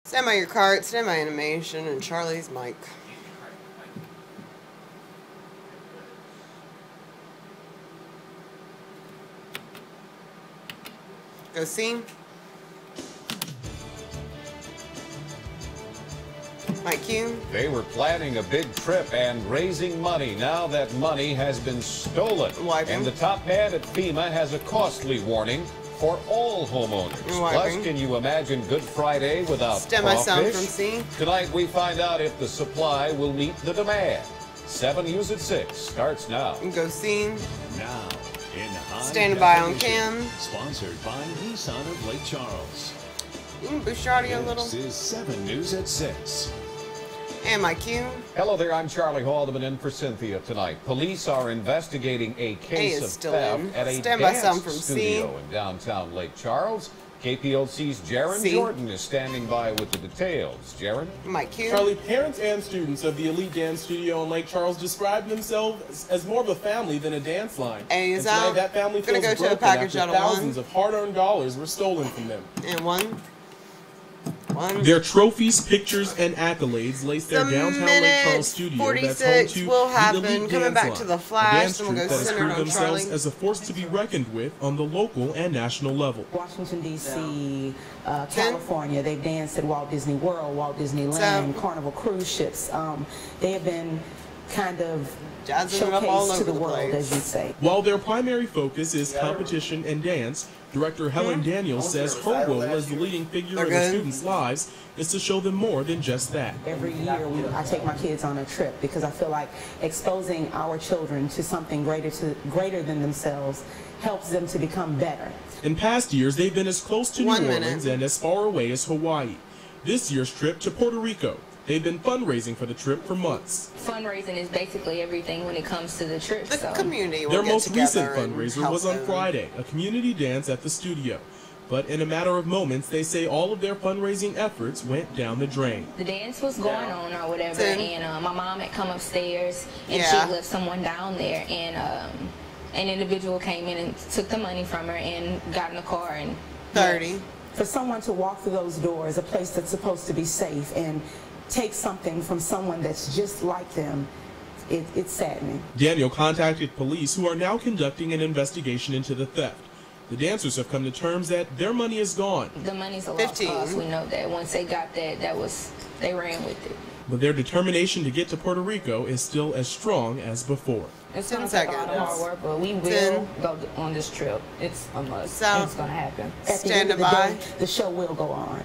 Stand by your cart, stand by animation, and Charlie's mic. Go see. Mike Q. They were planning a big trip and raising money. Now that money has been stolen. And the top man at FEMA has a costly warning for all homeowners. Plus, can you imagine Good Friday without crawfish? Tonight we find out if the supply will meet the demand. 7 News at 6 starts now. Go see. Now, in high Standing by on cam. Sponsored by Nissan of Lake Charles. You can boost your audio a little. This is 7 News at 6. And my cue. Hello there, I'm Charlie Haldeman in for Cynthia tonight. Police are investigating a case of theft at a dance studio in downtown Lake Charles. KPLC's Jaron Jordan is standing by with the details. Jaron? Mike Q. Charlie, parents and students of the elite dance studio in Lake Charles describe themselves as more of a family than a dance line. A is out. That family feels broken to a package after thousands of hard-earned dollars were stolen from them. And one. Their trophies, pictures, and accolades lace their downtown Lake Charles studio that's home to the elite coming back to the Flash, dance troupe that has proved themselves as a force to be reckoned with on the local and national level. Washington, D.C., California, they've danced at Walt Disney World, Walt Disneyland, Carnival cruise ships. They have been kind of showcased to the world, as you say. While their primary focus is competition and dance, Director Helen Daniels says her role as the leading figure in the students' lives is to show them more than just that. Every year I take my kids on a trip because I feel like exposing our children to something greater than themselves helps them to become better. In past years, they've been as close to New Orleans and as far away as Hawaii. This year's trip to Puerto Rico. They've been fundraising for the trip for months. Fundraising is basically everything when it comes to the trip. Their most recent fundraiser was on Friday, a community dance at the studio. But in a matter of moments, they say all of their fundraising efforts went down the drain. The dance was going on or whatever, and my mom had come upstairs, and she left someone down there, and an individual came in and took the money from her and got in the car and... 30. For someone to walk through those doors, a place that's supposed to be safe, and take something from someone that's just like them, it's saddening. Daniel contacted police, who are now conducting an investigation into the theft. The dancers have come to terms that their money is gone. The money's a lost cause. We know that. Once they got that, they ran with it. But their determination to get to Puerto Rico is still as strong as before. It's going to take a lot of hard work, but we will go on this trip. It's a must. It's going to happen. At the end of the day, the show will go on.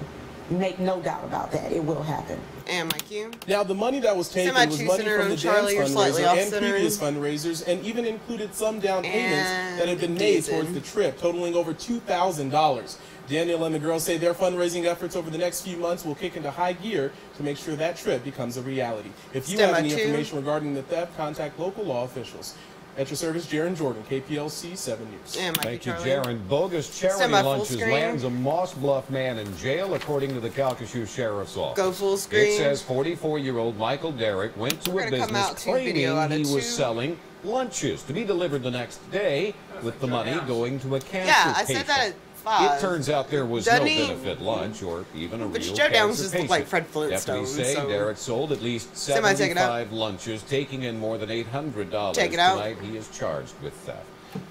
Make no doubt about that. It will happen. And my cue. Now, the money that was taken was money from the dance fundraiser and previous fundraisers, and even included some down payments that had been made towards the trip, totaling over $2,000. Daniel and the girls say their fundraising efforts over the next few months will kick into high gear to make sure that trip becomes a reality. If you have any information regarding the theft, contact local law officials. At your service, Jaron Jordan, KPLC 7 News. Thank you, Jaron. Bogus charity lunches lands a Moss Bluff man in jail, according to the Calcasieu Sheriff's Office. Go full screen. It says 44-year-old Michael Derrick went to a business claiming he was selling lunches to be delivered the next day, with the money going to a cancer patient. I said that at 5. It turns out there was no benefit lunch or even a real cancer patient. Like Fred Deputies say Derrick sold at least 75 lunches, taking in more than $800. Tonight he is charged with theft.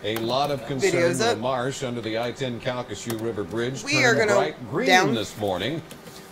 A lot of concern in the marsh under the I-10 Calcasieu River Bridge turned bright green this morning.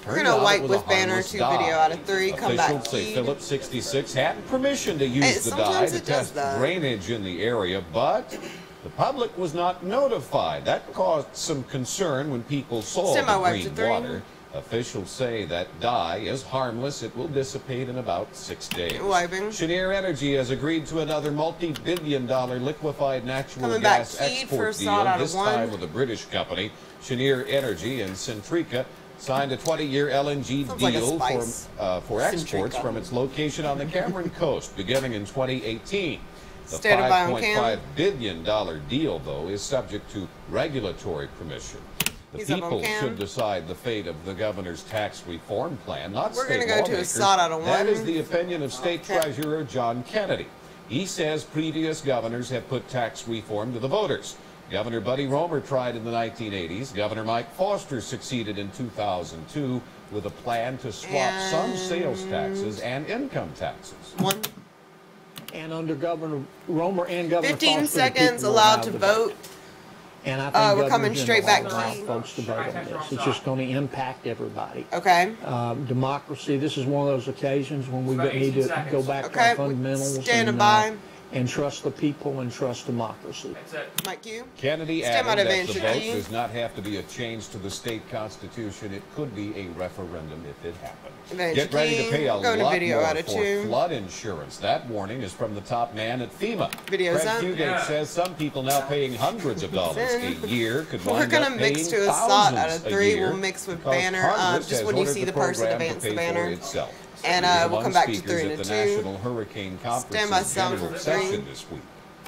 We're going to wipe with banner 2 video out of 3. Come back. Officials say Phillips 66 had permission to use the dye to test drainage in the area, but the public was not notified. That caused some concern when people saw the green water. Officials say that dye is harmless. It will dissipate in about 6 days. Cheniere Energy has agreed to another multi-billion-dollar liquefied natural gas export deal, this time with a British company. Cheniere Energy and Centrica signed a 20-year LNG deal for exports from its location on the Cameron coast, beginning in 2018. The $5.5 billion deal, though, is subject to regulatory permission. The people should decide the fate of the governor's tax reform plan, not state lawmakers. That is the opinion of State Treasurer John Kennedy. He says previous governors have put tax reform to the voters. Governor Buddy Roemer tried in the 1980s. Governor Mike Foster succeeded in 2002. with a plan to swap some sales taxes and income taxes. And under Governor Romer and Governor 15 seconds allowed to vote. And I think we're coming straight back to you. Folks to vote on this. It's just going to impact everybody. Okay. Democracy, this is one of those occasions when we need to go back to our fundamentals and trust the people and trust democracy. Mike, you? Kennedy added that the vote does not have to be a change to the state constitution. It could be a referendum if it happened. Get ready to pay a lot more for flood insurance. That warning is from the top man at FEMA. Craig Fugate says some people now paying hundreds of dollars a year could wind up paying thousands a year. We're going to mix to a slot out of 3. We'll mix with banner. Just when you see the person advance the banner. And we'll come back to 3 and 2. National Hurricane Conference general session this week.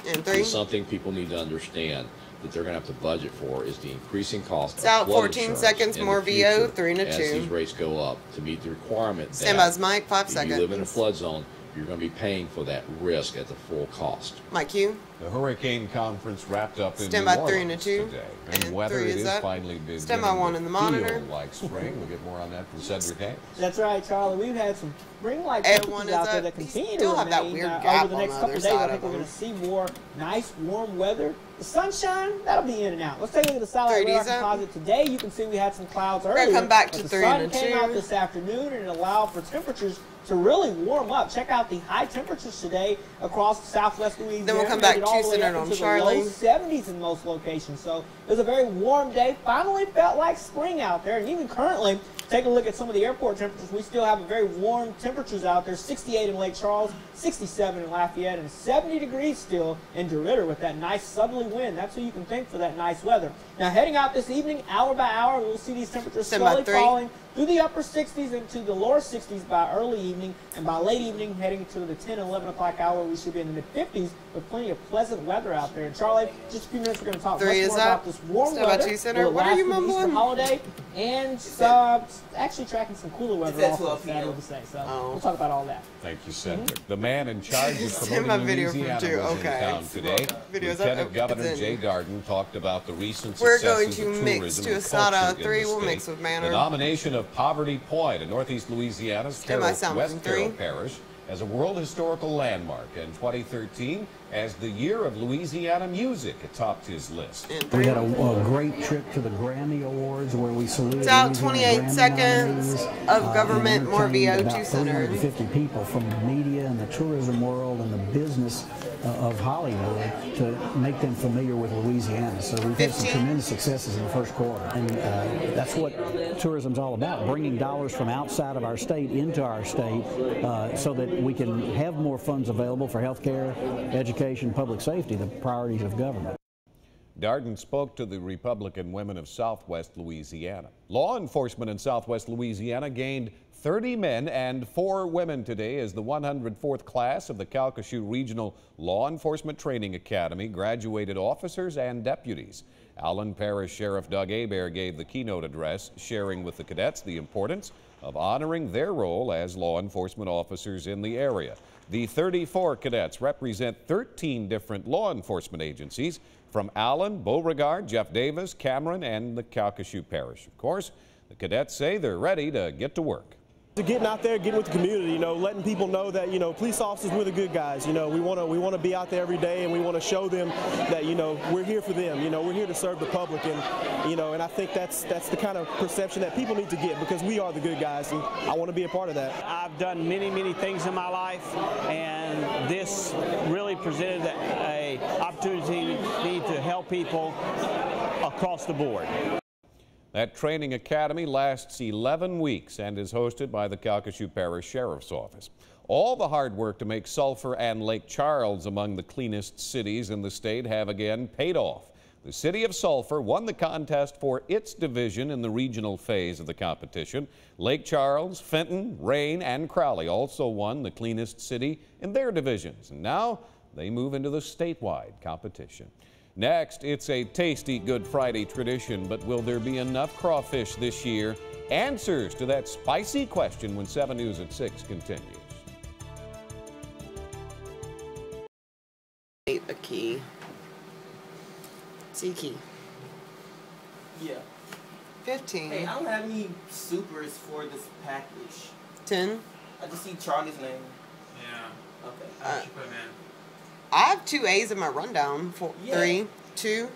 And 3. Something people need to understand that they're going to have to budget for is the increasing cost of flood 14 seconds more VO, 3 and 2. As these rates go up to meet the requirement. Stand by, Mike, 5 seconds. If you live in a flood zone, you're going to be paying for that risk at the full cost. Mike, you? The Hurricane Conference wrapped up in Stand New by 3 and 2. Today. And weather is finally beginning Stand by 1 in the monitor. Feel like spring. We'll get more on that from Cedric Hayes. That's right, Charlie. We've had some spring-like temperatures out there that continue to remain. That weird gap over the next couple of days, I think we're going to see more nice, warm weather. The sunshine, that'll be in and out. Let's take a look at the satellite radar composite today. You can see we had some clouds earlier. We're going to come back to 3 and 2. The sun came out this afternoon and it allowed for temperatures to really warm up. Check out the high temperatures today across southwest Louisiana. Then we'll come back to centered on Charlie. Low 70s in most locations. So it was a very warm day. Finally felt like spring out there. And even currently, take a look at some of the airport temperatures. We still have very warm temperatures out there. 68 in Lake Charles, 67 in Lafayette, and 70 degrees still in DeRidder with that nice southerly wind. That's who you can thank for that nice weather. Now heading out this evening, hour by hour, we'll see these temperatures slowly falling through the upper 60s into the lower 60s by early evening, and by late evening, heading to the 10 and 11 o'clock hour, we should be in the mid-50s with plenty of pleasant weather out there. And Charlie, just a few minutes, we're going to talk much more about this warm weather. What are you mumbling? Easter holiday, and actually tracking some cooler weather also, sad to say. So we'll talk about all that. Thank you, Cedric. The man in charge of promoting Louisiana was in town today. Lieutenant Governor Jay Darden talked about the recent successes of tourism and culture in the state. The nomination of Poverty Point in northeast Louisiana's West Carroll Parish as a World Historical Landmark in 2013 as the Year of Louisiana Music. It topped his list. We had a great trip to the Grammy Awards where we saluted it's out 28 seconds of government, more VO2 centered. 350 people from the media and the tourism world and the business of Hollywood to make them familiar with Louisiana. So we've had some tremendous successes in the first quarter. And that's what tourism's all about, bringing dollars from outside of our state into our state so that we can have more funds available for health care, education, public safety, the priorities of government. Darden spoke to the Republican women of Southwest Louisiana. Law enforcement in Southwest Louisiana gained 30 men and 4 women today as the 104th class of the Calcasieu Regional Law Enforcement Training Academy graduated officers and deputies. Allen Parish Sheriff Doug Hebert gave the keynote address, sharing with the cadets the importance of honoring their role as law enforcement officers in the area. The 34 cadets represent 13 different law enforcement agencies from Allen, Beauregard, Jeff Davis, Cameron, and the Calcasieu Parish. Of course, the cadets say they're ready to get to work. Getting out there, getting with the community, letting people know that, police officers, we're the good guys. We want to be out there every day, and we want to show them that, we're here for them. We're here to serve the public, and, and I think that's the kind of perception that people need to get, because we are the good guys, and I want to be a part of that. I've done many, many things in my life, and this really presented an opportunity to help people across the board. That training academy lasts 11 weeks and is hosted by the Calcasieu Parish Sheriff's Office. All the hard work to make Sulphur and Lake Charles among the cleanest cities in the state have again paid off. The city of Sulphur won the contest for its division in the regional phase of the competition. Lake Charles, Fenton, Rayne, and Crowley also won the cleanest city in their divisions. And now they move into the statewide competition. Next, it's a tasty Good Friday tradition, but will there be enough crawfish this year? Answers to that spicy question when 7 News at 6 continues. A key. C key. Yeah. 15. Hey, I don't have any supers for this package. 10. I just see Charlie's name. Yeah. Okay. I should put him in. I have 2 A's in my rundown. 3, 2,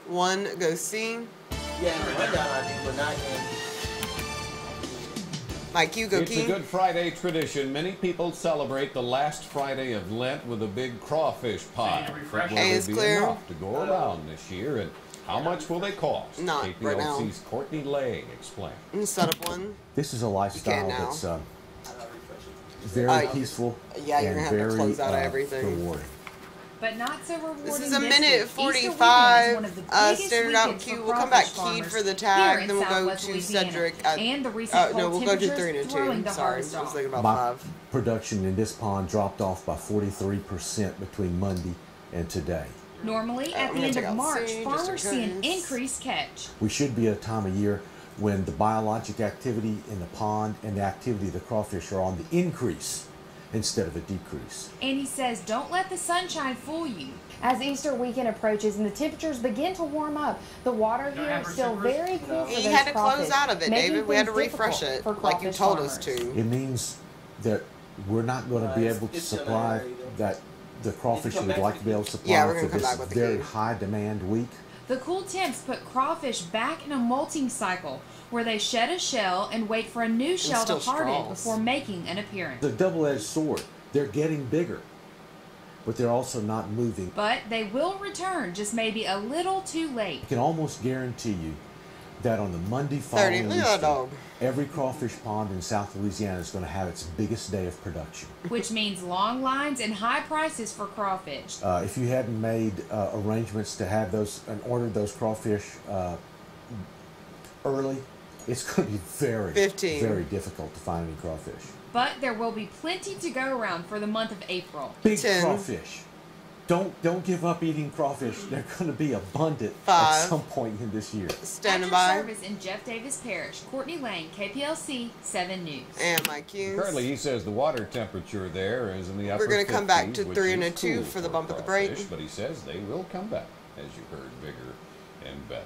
1, go C. Yeah, in the rundown I do, but not in. Mike, you go It's a Good Friday tradition. Many people celebrate the last Friday of Lent with a big crawfish pie. But will there be enough to go around this year, and how much will they cost? Not right now. KPLC's Courtney Lang explains. Set up one. This is a lifestyle that's very peaceful Yeah, you're going to have to close out everything. Rewarding. But not so rewarding. This is a minute 45. Started out Q. We'll come back keyed for the tag. Then we'll go to Cedric. And the recent no, we'll go to 3 and 2. Sorry, I was thinking about 5. Production in this pond dropped off by 43% between Monday and today. Normally, at the end of March, farmers see an increased catch. We should be at a time of year when the biologic activity in the pond and the activity of the crawfish are on the increase instead of a decrease. And he says, don't let the sunshine fool you. As Easter weekend approaches and the temperatures begin to warm up, the water here is still very cool for those You had to close crawfish, out of it, David. We had to refresh it like you told us to. It means that we're not going to be able to supply the crawfish we would like to be able to supply for this very high demand week. The cool temps put crawfish back in a molting cycle where they shed a shell and wait for a new shell to harden before making an appearance. The double-edged sword. They're getting bigger, but they're also not moving. But they will return, just maybe a little too late. I can almost guarantee you that on the Monday following Easter, every crawfish pond in South Louisiana is going to have its biggest day of production. Which means long lines and high prices for crawfish. If you hadn't made arrangements to have those and ordered those crawfish early, it's going to be very difficult to find any crawfish. But there will be plenty to go around for the month of April. Big crawfish. Don't give up eating crawfish. They're going to be abundant at some point in this year. Standing by. Service in Jeff Davis Parish. Courtney Lang, KPLC 7 News. And my cues. Currently, he says the water temperature there is in the upper 50s. We're going to come back to 3 and a 2 for the bump of the break. But he says they will come back, as you heard, bigger and better.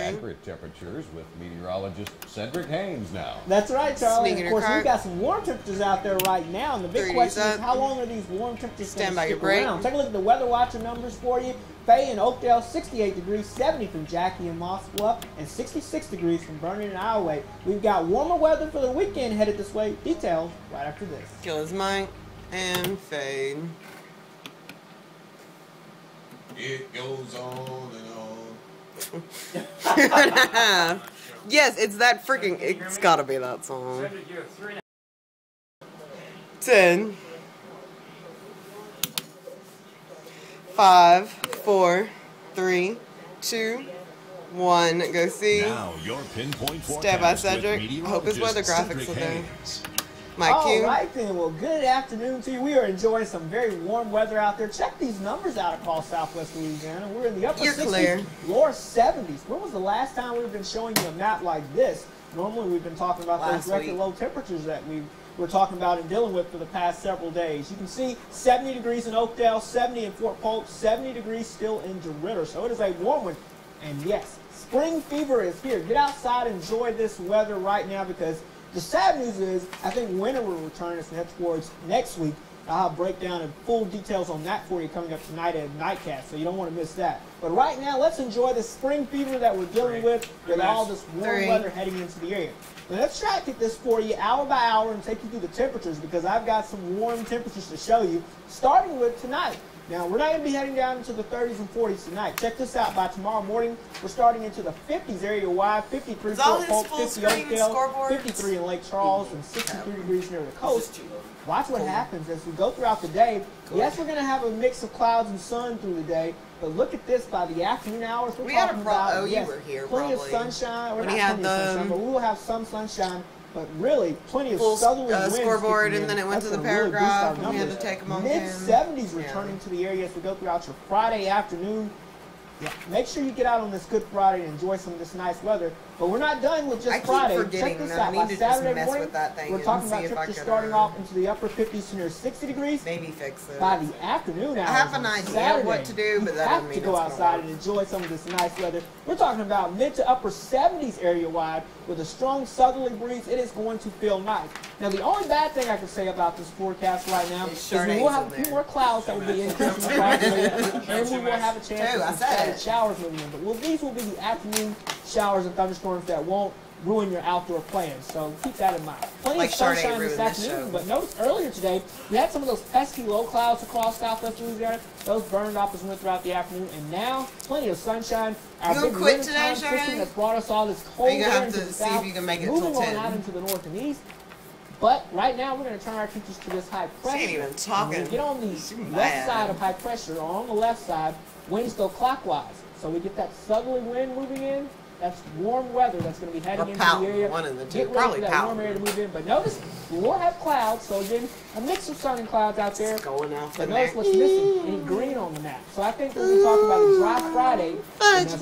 Accurate temperatures with meteorologist Cedric Haynes now. That's right, Charlie. And of course, we've got some warm temperatures out there right now. And the big question is, how long are these warm temperatures going to stick around? Take a look at the Weather Watcher numbers for you. Faye and Oakdale, 68 degrees, 70 from Jackie and Moss Bluff, and 66 degrees from Vernon and Ioway. We've got warmer weather for the weekend headed this way. Details right after this. Kill his mic and fade. It goes on and on. Yes, it's that freaking. It's gotta be that song. 10, 5, 4, 3, 2, 1. Go see. Now your pinpoint Stand by Cedric. I hope his weather graphics are there. My cue. All right then, well, good afternoon to you. We are enjoying some very warm weather out there. Check these numbers out across Southwest Louisiana. We're in the upper 60s, lower 70s. When was the last time we've been showing you a map like this? Normally we've been talking about those record low temperatures that we're talking about and dealing with for the past several days. You can see 70 degrees in Oakdale, 70 in Fort Polk, 70 degrees still in DeRidder. So it is a warm one. And yes, spring fever is here. Get outside and enjoy this weather right now, because the sad news is, I think winter will return as we head towards next week. I'll have breakdown and full details on that for you coming up tonight at Nightcast, so you don't want to miss that. But right now, let's enjoy the spring fever that we're dealing with all this warm weather heading into the area. Now, let's try to get this for you hour by hour and take you through the temperatures, because I've got some warm temperatures to show you, starting with tonight. Now, we're not going to be heading down into the 30s and 40s tonight. Check this out. By tomorrow morning, we're starting into the 50s area-wide, 53 Fort Polk, 50 Oakdale, 53 in Lake Charles, and 63 degrees near the coast. Watch what happens as we go throughout the day. Yes, we're going to have a mix of clouds and sun through the day, but look at this. By the afternoon hours, we're talking about you were here, plenty of sunshine. We're not plenty of sunshine, but we will have some sunshine. But really, plenty of southerly winds. Scoreboard, and then it went to the paragraph. We had to take them on Mid-70s returning to the area as we go throughout your Friday afternoon. Yeah, make sure you get out on this Good Friday and enjoy some of this nice weather. But we're not done with just Friday. Check this out. By Saturday morning, we're talking about temperatures starting off into the upper 50s to near 60 degrees. Maybe fix it. By the afternoon hours, I have an idea Saturday, what to do, but that have to go outside and enjoy some of this nice weather. We're talking about mid to upper 70s area-wide with a strong southerly breeze. It is going to feel nice. Now, the only bad thing I can say about this forecast right now is we will have a few more clouds that will be increasing across the area, and we will have a chance of some scattered showers moving in. But these will be the afternoon showers and thunderstorms that won't ruin your outdoor plans. So keep that in mind. Plenty of sunshine this afternoon, but notice earlier today, we had some of those pesky low clouds across southwest Louisiana. Those burned off as we went throughout the afternoon, and now plenty of sunshine. Our big wintertime system that's brought us all this cold air into the south, moving on out into the north and east. But right now, we're going to turn our attention to this high pressure. She ain't even talking. When we get on the left side of high pressure, or on the left side, winds go clockwise. So we get that southerly wind moving in. That's warm weather that's going to be heading into the area. One of the two. Get ready for that warm area to move in. But notice, we will have clouds. So again, a mix of sun and clouds out there. Going out but notice what's missing. Any green on the map. So I think we're going to talk about a dry Friday.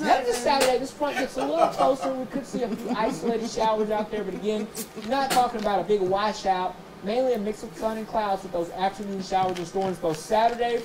Next Saturday, this front gets a little closer. We could see a few isolated showers out there. But again, not talking about a big washout. Mainly a mix of sun and clouds with those afternoon showers and storms both Saturday.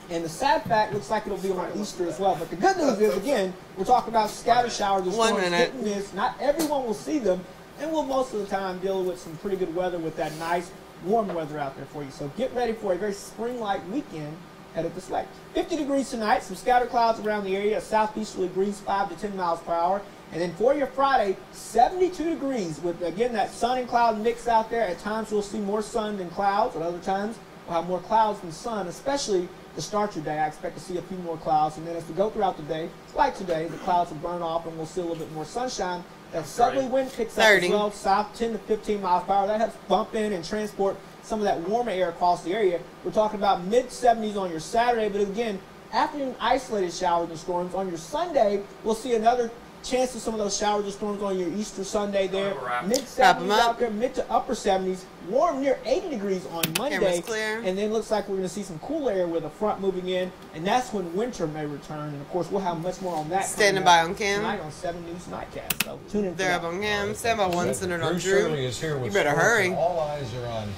And the sad fact looks like it'll be on Easter as well. But the good news is, again, we're talking about scattered showers and storms, hit and miss. Not everyone will see them, and we'll most of the time deal with some pretty good weather with that nice, warm weather out there for you. So get ready for a very spring-like weekend headed this way. 50 degrees tonight, some scattered clouds around the area, a southeasterly breeze 5 to 10 miles per hour. And then for your Friday, 72 degrees with, again, that sun and cloud mix out there. At times we'll see more sun than clouds, at other times we'll have more clouds than sun, especially to start your day. I expect to see a few more clouds, and then as we go throughout the day, like today, the clouds will burn off and we'll see a little bit more sunshine. That southerly wind picks up as well, south 10 to 15 miles per hour. That helps bump in and transport some of that warmer air across the area. We're talking about mid-70s on your Saturday, but again, afternoon isolated showers and storms. On your Sunday, we'll see another chance of some of those showers and storms on your Easter Sunday there. Mid-70s out there, mid to upper 70s. Warm near 80 degrees on Monday. And then looks like we're going to see some cool air with a front moving in. And that's when winter may return. And, of course, we'll have much more on that. Standing by on Cam. Tonight on 7 News Nightcast. So tune in. They're up on Cam. Stand by one, centered on Drew. You better hurry. All eyes are on.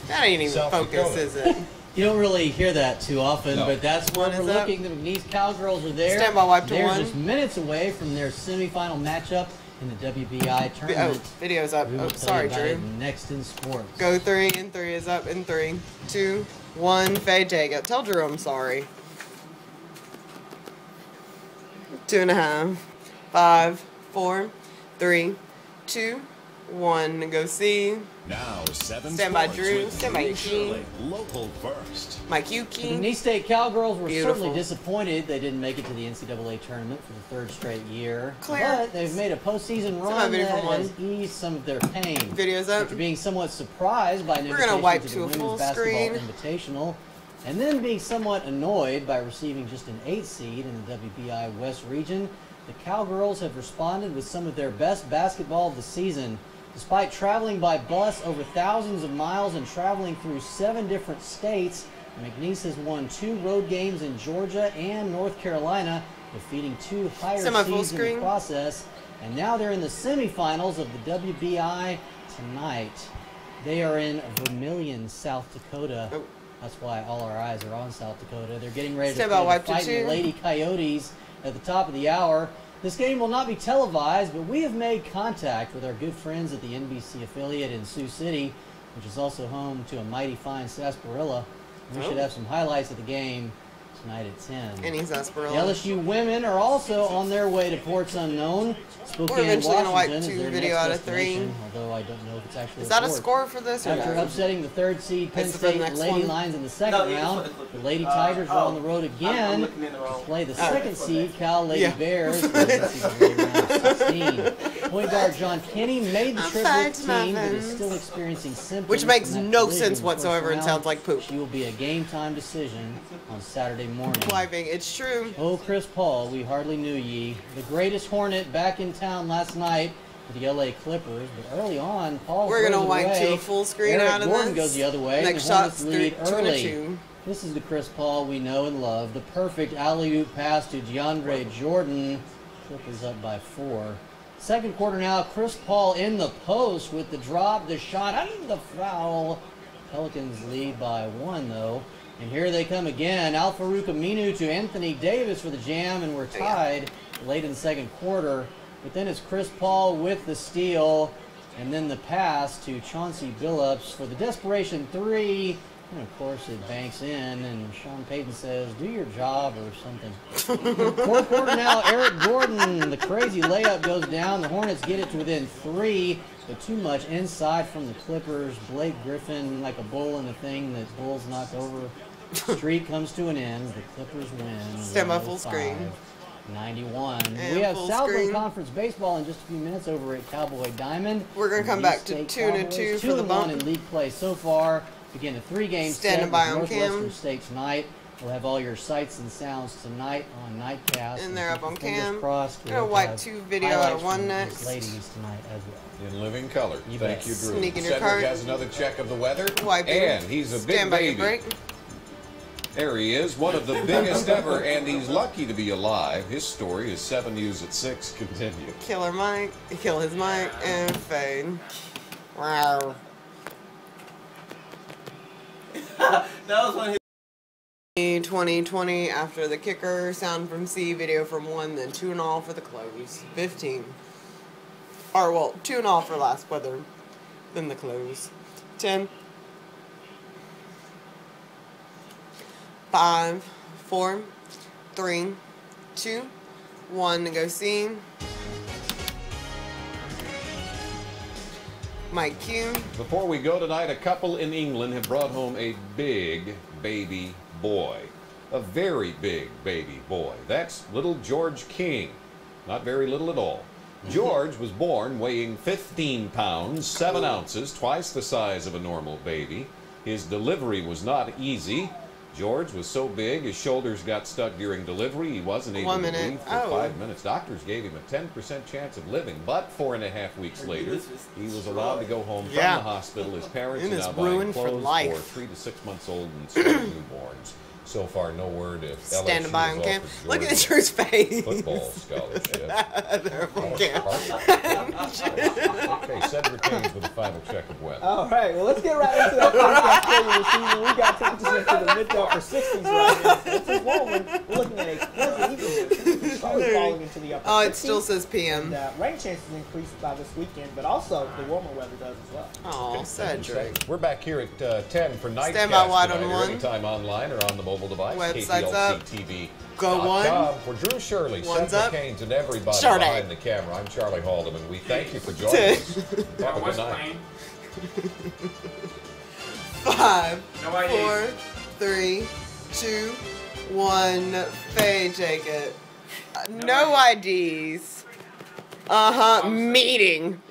That ain't even focus, is it? You don't really hear that too often, but that's where we're looking. The McNeese Cowgirls are there. Stand by wipe to They're one. just minutes away from their semifinal matchup in the WBI tournament. Video's up. We will Sorry, tell you Drew. about it next in sports. Go 3, and 3 is up in 3, 2, 1. Fade, take it. Tell Drew I'm sorry. 2.5, 5, 4, 3, 2, 1. Go see. Now 7 Stand by Drew. Stand by Eugene. Local first. Mike The Yuki. McNeese State Cowgirls were Beautiful. certainly disappointed they didn't make it to the NCAA tournament for the 3rd straight year. Clear. But they've made a postseason run that has eased some of their pain. Video's up. After being somewhat surprised by an We're gonna invitation wipe to to the a Women's full Basketball screen. Invitational, and then being somewhat annoyed by receiving just an 8th seed in the WBI West region, the Cowgirls have responded with some of their best basketball of the season. Despite traveling by bus over thousands of miles and traveling through 7 different states, McNeese has won 2 road games in Georgia and North Carolina, defeating 2 higher seeds in the process. And now they're in the semifinals of the WBI tonight. They are in Vermilion, South Dakota. That's why all our eyes are on South Dakota. They're getting ready to fight the Lady Coyotes at the top of the hour. This game will not be televised, but we have made contact with our good friends at the NBC affiliate in Sioux City, which is also home to a mighty fine sarsaparilla. We should have some highlights of the game tonight at 10. Any sarsaparilla. The LSU women are also on their way to ports unknown. We're eventually going to wipe Washington is 2 their video next out of 3. destination, although I don't know if it's actually Is that a score for this? After upsetting the 3rd seed Penn State Lady Lions in the second round, the Lady Tigers are on the road again to play the 2nd seed Cal Lady Bears in round 16. Point guard John Kinney made the trip with the team, but is still experiencing symptoms. Which makes from that no collision sense in the first whatsoever and round. sounds like poop. She will be a game-time decision on Saturday morning. Wiping, it's true. Oh, Chris Paul, we hardly knew ye. The greatest Hornet back in town last night for the LA Clippers, but early on, Paul We're going to wipe away. to a full screen Eric out of Gordon this. goes the other way. Next the Hornets shot's lead 2 and a early. 2. This is the Chris Paul we know and love. The perfect alley-oop pass to DeAndre Jordan. Clippers up by 4. Second quarter now, Chris Paul in the post with the drop, the shot, and the foul. Pelicans lead by 1, though. And here they come again. Al-Farouq Aminu to Anthony Davis for the jam, and we're tied late in the second quarter. But then it's Chris Paul with the steal, and then the pass to Chauncey Billups for the desperation 3. And of course it banks in, and Sean Payton says, do your job or something. Fourth quarter now, Eric Gordon, the crazy layup goes down. The Hornets get it to within 3, but too much inside from the Clippers. Blake Griffin, like a bull in the thing that Bulls knocked over. Streak comes to an end. The Clippers win. Stand by full screen. 91. And we have Southland screen. Conference baseball in just a few minutes over at Cowboy Diamond. We're going to come back to 2-2 for the bump. 2-1 in league play so far. Begin a 3-game set with Northwestern State tonight. We'll have all your sights and sounds tonight on Nightcast. And they're up on cam. Crossed. I'm going to wipe 2 video out of 1 next. Ladies tonight as well. In living color. Thank you, Drew. Sneak in your Cedric card. has another check of the weather. Wiping. And he's a big Stand by your baby. break. There he is, one of the biggest ever, and he's lucky to be alive. His story is 7 News at 6. Continue. Killer Mike, kill his mic, and fade. Wow. That was one of his 2020 after the kicker, sound from C, video from 1, then 2 and all for the close. 15. Or, well, 2 and all for last weather, then the close. 10. 5, 4, 3, 2, 1 to go see. Mike Q. Before we go tonight, a couple in England have brought home a big baby boy. A very big baby boy. That's little George King. Not very little at all. George was born weighing 15 pounds, 7 ounces, twice the size of a normal baby. His delivery was not easy. George was so big, his shoulders got stuck during delivery. He wasn't able to breathe for 5 minutes. Doctors gave him a 10% chance of living, but 4.5 weeks later, he was allowed to go home from the hospital. His parents are now buying clothes for 3 to 6 months old and 7 newborns. So far, no word if Standing by on cam. Look at George Drew's face. football scholarship. They're on cam. Okay, Cedric Haynes with the final check of weather. All right, well, let's get right into that podcast for you this season. We got temperatures into the mid to upper 60s right now. This is warm. We're looking at a pleasant evening. Probably falling into the upper 60s. It still says PM. And, rain chances increased by this weekend, but also the warmer weather does as well. Oh, Cedric. We're back here at 10 for Nightcast. Stand by wide on tonight, or 1. anytime online or on the mobile device. Website's up. KPLC-TV. Go 1. For Drew Shirley, One's Cedric up. Haynes, and everybody Start behind the camera, I'm Charlie Haldeman. We thank you for joining us. Have a good night. 5, 4, 3, 2, 1. Fade, take it. No IDs. Meeting.